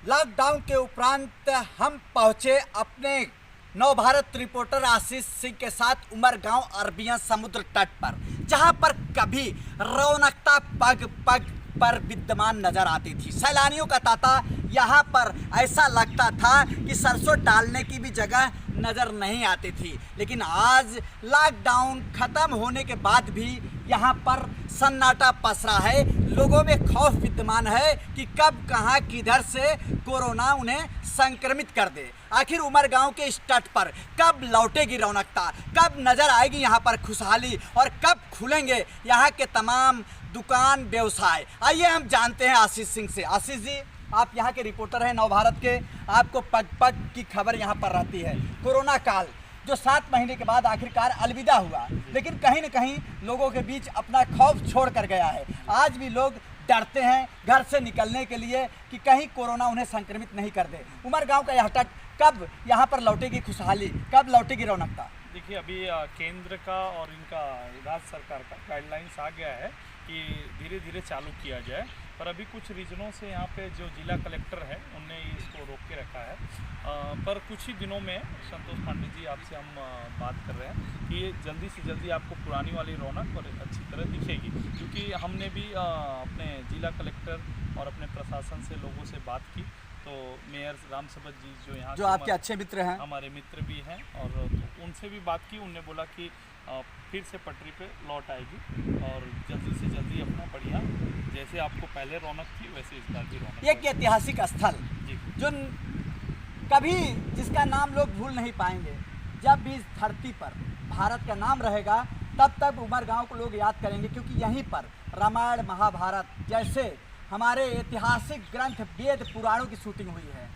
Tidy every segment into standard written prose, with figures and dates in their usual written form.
Lockdown के उपरांत हम पहुंचे अपने नवभारत रिपोर्टर आशीष सिंह के साथ उमरगांव अरबिया समुद्र तट पर, जहां पर कभी रौनकता पग पग पर विद्यमान नजर आती थी। सैलानियों का तांता यहां पर ऐसा लगता था कि सरसों डालने की भी जगह नज़र नहीं आती थी। लेकिन आज लॉकडाउन ख़त्म होने के बाद भी यहाँ पर सन्नाटा पसरा है। लोगों में खौफ विद्यमान है कि कब कहाँ किधर से कोरोना उन्हें संक्रमित कर दे। आखिर उमरगांव के इस तट पर कब लौटेगी रौनकता, कब नज़र आएगी यहाँ पर खुशहाली और कब खुलेंगे यहाँ के तमाम दुकान व्यवसाय। आइए हम जानते हैं आशीष सिंह से। आशीष जी, आप यहाँ के रिपोर्टर हैं नवभारत के, आपको पग पग की खबर यहाँ पर रहती है। कोरोना काल जो 7 महीने के बाद आखिरकार अलविदा हुआ, लेकिन कहीं न कहीं लोगों के बीच अपना खौफ छोड़ कर गया है। आज भी लोग डरते हैं घर से निकलने के लिए कि कहीं कोरोना उन्हें संक्रमित नहीं कर दे। उमरगांव का यह तट कब यहाँ पर लौटेगी खुशहाली, कब लौटेगी रौनकता? देखिए, अभी केंद्र का और इनका राज्य सरकार का गाइडलाइंस आ गया है कि धीरे धीरे चालू किया जाए, पर अभी कुछ रीजनों से यहाँ पे जो जिला कलेक्टर है उनने इसको रोक के रखा है। पर कुछ ही दिनों में संतोष पांडे जी, आपसे हम बात कर रहे हैं कि जल्दी से जल्दी आपको पुरानी वाली रौनक और अच्छी तरह दिखेगी, क्योंकि हमने भी अपने जिला कलेक्टर और अपने प्रशासन से लोगों से बात की। तो मेयर राम सबत जी जो आपके अच्छे मित्र हैं, हमारे मित्र भी हैं, और तो उनसे भी बात की। उनने बोला कि फिर से पटरी पे लौट आएगी और जल्दी से जल्दी अपना बढ़िया, जैसे आपको पहले रौनक थी वैसे इस बार भी रौनक। एक ऐतिहासिक स्थल जो कभी जिसका नाम लोग भूल नहीं पाएंगे। जब भी इस धरती पर भारत का नाम रहेगा तब तक उमरगांव को लोग याद करेंगे, क्योंकि यहीं पर रामायण महाभारत जैसे हमारे ऐतिहासिक ग्रंथ वेद पुराणों की शूटिंग हुई है।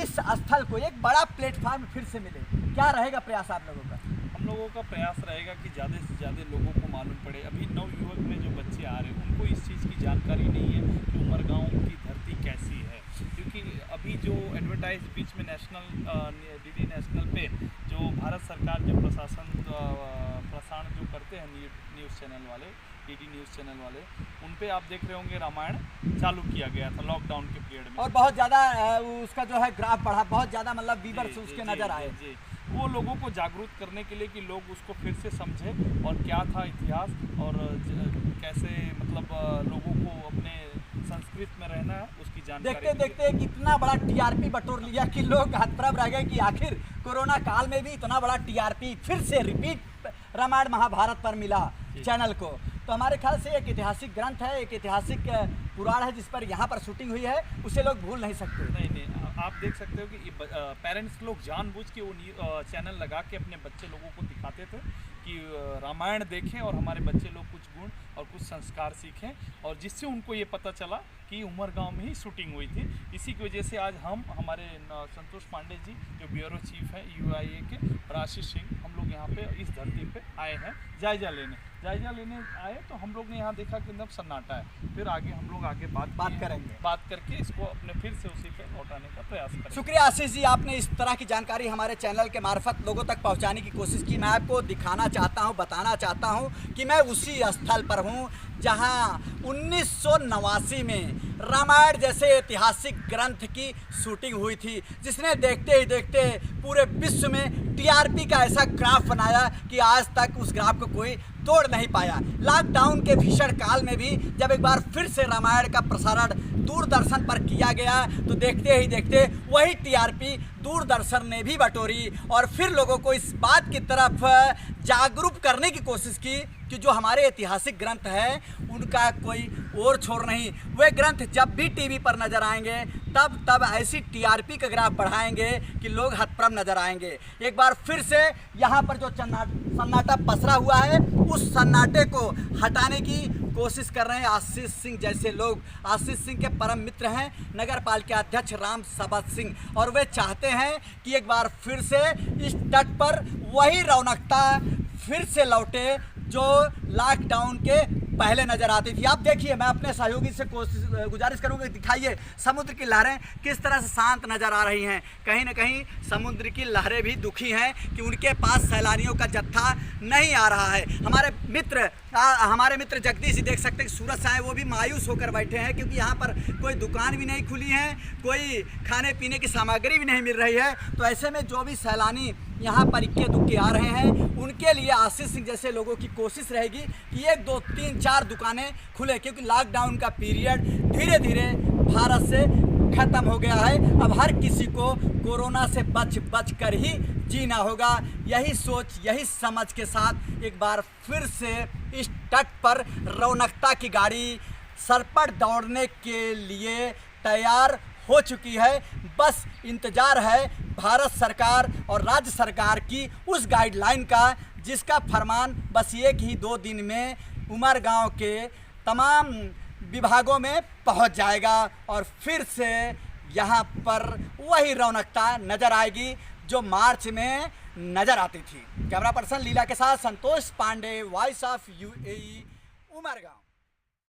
इस स्थल को एक बड़ा प्लेटफार्म फिर से मिले, क्या रहेगा प्रयास आप लोगों का? हम लोगों का प्रयास रहेगा कि ज़्यादा से ज़्यादा लोगों को मालूम पड़े। अभी नवयुवक में जो बच्चे आ रहे हैं उनको इस चीज़ की जानकारी नहीं है कि उमरगांव की धरती कैसी है, क्योंकि अभी जो एडवर्टाइज बीच में डीडी नेशनल पे जो भारत सरकार जो प्रसारण जो करते हैं न्यूज़ चैनल वाले, डीडी न्यूज़ चैनल वाले, उन पे आप देख रहे होंगे रामायण चालू किया गया था लॉकडाउन के पीरियड में, और बहुत ज़्यादा उसका जो है ग्राफ बढ़ा, बहुत ज़्यादा मतलब व्यूअर्स उसके नज़र आए। जी, वो लोगों को जागरूक करने के लिए कि लोग उसको फिर से समझें और क्या था इतिहास और कैसे मतलब लोगों को अपने संस्कृत में रहना है उसकी जानकारी। देखते देखते कितना बड़ा टीआरपी बटोर लिया कि लोग हतप्रभ रह गए कि आखिर कोरोना काल में भी इतना बड़ा टीआरपी फिर से रिपीट रामायण महाभारत पर मिला चैनल को। तो हमारे ख्याल से एक ऐतिहासिक ग्रंथ है, एक ऐतिहासिक पुराण है जिस पर यहाँ पर शूटिंग हुई है, उसे लोग भूल नहीं सकते। नहीं, आप देख सकते हो कि पेरेंट्स लोग जानबूझ के वो चैनल लगा के अपने बच्चे लोगों को दिखाते थे कि रामायण देखें और हमारे बच्चे लोग कुछ गुण और कुछ संस्कार सीखें, और जिससे उनको ये पता चला कि उमरगांव में ही शूटिंग हुई थी। इसी की वजह से आज हमारे संतोष पांडे जी जो ब्यूरो चीफ हैं UIA के, और आशीष सिंह, हम लोग यहाँ पे इस धरती पे आए हैं जायजा लेने आए। तो हम लोग ने यहाँ देखा कि एकदम सन्नाटा है। फिर आगे हम लोग बात करेंगे, बात करके इसको अपने फिर से उसी पे लौटाने का प्रयास करेंगे। शुक्रिया आशीष जी, आपने इस तरह की जानकारी हमारे चैनल के मार्फत लोगों तक पहुँचाने की कोशिश की। मैं आपको दिखाना चाहता हूँ, बताना चाहता हूँ कि मैं उसी स्थल पर हूँ जहाँ 1989 में रामायण जैसे ऐतिहासिक ग्रंथ की शूटिंग हुई थी, जिसने देखते ही देखते पूरे विश्व में टीआरपी का ऐसा ग्राफ बनाया कि आज तक उस ग्राफ को कोई तोड़ नहीं पाया। लॉकडाउन के भीषण काल में भी जब एक बार फिर से रामायण का प्रसारण दूरदर्शन पर किया गया तो देखते ही देखते वही टीआरपी दूरदर्शन ने भी बटोरी और फिर लोगों को इस बात की तरफ जागरूक करने की कोशिश की कि जो हमारे ऐतिहासिक ग्रंथ हैं उनका कोई और छोर नहीं। वे ग्रंथ जब भी टीवी पर नजर आएंगे तब ऐसी टीआरपी का ग्राफ बढ़ाएंगे कि लोग हतप्रभ नजर आएंगे। एक बार फिर से यहाँ पर जो सन्नाटा पसरा हुआ है उस सन्नाटे को हटाने की कोशिश कर रहे हैं आशीष सिंह जैसे लोग। आशीष सिंह के परम मित्र हैं नगर पालिका अध्यक्ष राम सबत सिंह, और वे चाहते हैं कि एक बार फिर से इस तट पर वही रौनकता फिर से लौटे जो लॉकडाउन के पहले नजर आती थी। आप देखिए, मैं अपने सहयोगी से गुजारिश करूंगा कि दिखाइए समुद्र की लहरें किस तरह से शांत नजर आ रही हैं। कहीं ना कहीं समुद्र की लहरें भी दुखी हैं कि उनके पास सैलानियों का जत्था नहीं आ रहा है। हमारे मित्र जगदीश जी देख सकते हैं कि सूरज साहब वो भी मायूस होकर बैठे हैं, क्योंकि यहाँ पर कोई दुकान भी नहीं खुली है, कोई खाने पीने की सामग्री भी नहीं मिल रही है। तो ऐसे में जो भी सैलानी यहाँ पर इक्के दुक्के आ रहे हैं, उनके लिए आशीष सिंह जैसे लोगों की कोशिश रहेगी कि 1 2 3 4 दुकानें खुले, क्योंकि लॉकडाउन का पीरियड धीरे धीरे भारत से ख़त्म हो गया है। अब हर किसी को कोरोना से बच कर ही जीना होगा। यही सोच, यही समझ के साथ एक बार फिर से इस तट पर रौनकता की गाड़ी सर पर दौड़ने के लिए तैयार हो चुकी है। बस इंतज़ार है भारत सरकार और राज्य सरकार की उस गाइडलाइन का, जिसका फरमान बस 1 ही 2 दिन में उमरगांव के तमाम विभागों में पहुंच जाएगा और फिर से यहाँ पर वही रौनकता नज़र आएगी जो मार्च में नज़र आती थी। कैमरा पर्सन लीला के साथ Santosh Pandey, voice of UAE, Umargaon.